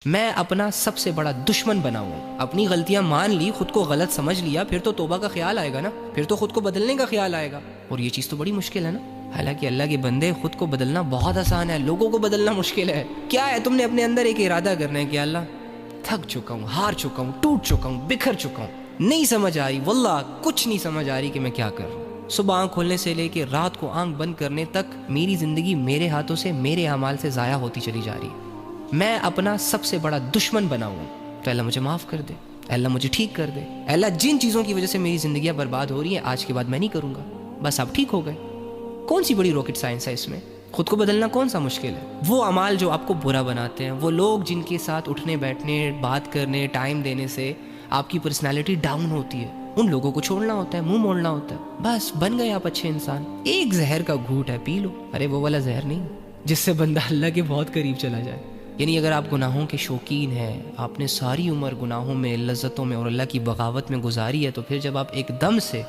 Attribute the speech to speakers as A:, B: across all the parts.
A: میں اپنا سب سے بڑا دشمن بنا ہوں. اپنی غلطیاں مان لی، خود کو غلط سمجھ لیا، پھر تو توبہ کا خیال آئے گا نا، پھر تو خود کو بدلنے کا خیال آئے گا. اور یہ چیز تو بڑی مشکل ہے نا. حالانکہ اللہ کے بندے، خود کو بدلنا بہت آسان ہے، لوگوں کو بدلنا مشکل ہے. کیا ہے، تم نے اپنے اندر ایک ارادہ کرنا ہے کہ اللہ تھک چکا ہوں، ہار چکا ہوں، ٹوٹ چکا ہوں، بکھر چکا ہوں، نہیں سمجھ آ رہی، واللہ کچھ نہیں سمجھ آ رہی کہ میں کیا کر رہا ہوں. صبح آنکھ کھولنے سے لے کے رات کو آنکھ بند کرنے تک میری زندگی میرے ہاتھوں سے، میرے اعمال سے ضائع ہوتی چلی جا رہی ہے. میں اپنا سب سے بڑا دشمن بنا ہوں. تو اللہ مجھے معاف کر دے، اللہ مجھے ٹھیک کر دے. اللہ جن چیزوں کی وجہ سے میری زندگیاں برباد ہو رہی ہیں، آج کے بعد میں نہیں کروں گا، بس آپ ٹھیک ہو گئے. کون سی بڑی راکٹ سائنس ہے اس میں؟ خود کو بدلنا کون سا مشکل ہے؟ وہ اعمال جو آپ کو برا بناتے ہیں، وہ لوگ جن کے ساتھ اٹھنے بیٹھنے، بات کرنے، ٹائم دینے سے آپ کی پرسنالٹی ڈاؤن ہوتی ہے، ان لوگوں کو چھوڑنا ہوتا ہے، منہ موڑنا ہوتا ہے. بس بن گئے آپ اچھے انسان. ایک زہر کا گھونٹ ہے، پی لو. ارے وہ والا زہر نہیں جس سے بندہ اللہ کے بہت قریب چلا جائے. یعنی اگر آپ گناہوں کے شوقین ہیں، آپ نے ساری عمر گناہوں میں، لذتوں میں اور اللہ کی بغاوت میں گزاری ہے، تو پھر جب آپ ایک دم سے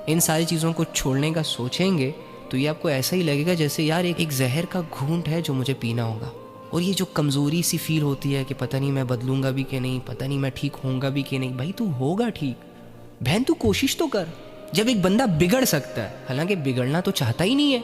A: ان ساری چیزوں کو چھوڑنے کا سوچیں گے تو یہ آپ کو ایسا ہی لگے گا جیسے یار ایک زہر کا گھونٹ ہے جو مجھے پینا ہوگا. اور یہ جو کمزوری سی فیل ہوتی ہے کہ پتہ نہیں میں بدلوں گا بھی کہ نہیں، پتہ نہیں میں ٹھیک ہوں گا بھی کہ نہیں. بھائی تو ہوگا ٹھیک، بہن تو کوشش تو کر. جب ایک بندہ بگڑ سکتا ہے، حالانکہ بگڑنا تو چاہتا ہی نہیں ہے،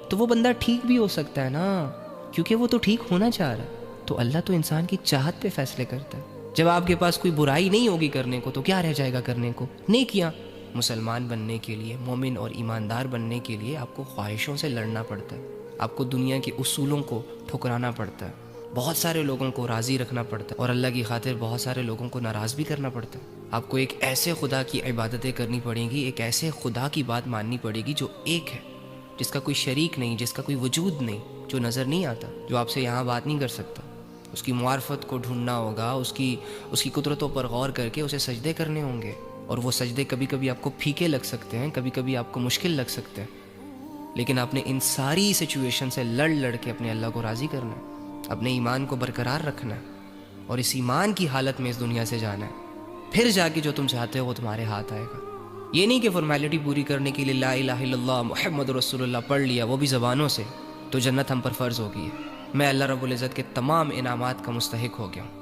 A: تو وہ بندہ ٹھیک بھی ہو سکتا ہے نا، کیونکہ وہ تو ٹھیک ہونا چاہ رہا ہے. تو اللہ تو انسان کی چاہت پہ فیصلے کرتا ہے. جب آپ کے پاس کوئی برائی نہیں ہوگی کرنے کو، تو کیا رہ جائے گا کرنے کو؟ نیکیاں. مسلمان بننے کے لیے، مومن اور ایماندار بننے کے لیے آپ کو خواہشوں سے لڑنا پڑتا ہے، آپ کو دنیا کے اصولوں کو ٹھکرانا پڑتا ہے، بہت سارے لوگوں کو راضی رکھنا پڑتا ہے، اور اللہ کی خاطر بہت سارے لوگوں کو ناراض بھی کرنا پڑتا ہے. آپ کو ایک ایسے خدا کی عبادتیں کرنی پڑیں گی، ایک ایسے خدا کی بات ماننی پڑے گی جو ایک ہے، جس کا کوئی شریک نہیں، جس کا کوئی وجود نہیں، جو نظر نہیں آتا، جو آپ سے یہاں بات نہیں کر سکتا. اس کی معرفت کو ڈھونڈنا ہوگا، اس کی قدرتوں پر غور کر کے اسے سجدے کرنے ہوں گے. اور وہ سجدے کبھی کبھی آپ کو پھیکے لگ سکتے ہیں، کبھی کبھی آپ کو مشکل لگ سکتے ہیں، لیکن آپ نے ان ساری سچویشن سے لڑ کے اپنے اللہ کو راضی کرنا ہے، اپنے ایمان کو برقرار رکھنا ہے، اور اس ایمان کی حالت میں اس دنیا سے جانا ہے. پھر جا کے جو تم چاہتے ہو وہ تمہارے ہاتھ آئے گا. یہ نہیں کہ فارمیلٹی پوری کرنے کے لیے لا الہ الا اللہ محمد رسول اللہ پڑھ لیا، وہ بھی زبانوں سے، تو جنت ہم پر فرض ہو گئی ہے. میں اللہ رب العزت کے تمام انعامات کا مستحق ہو گیا ہوں.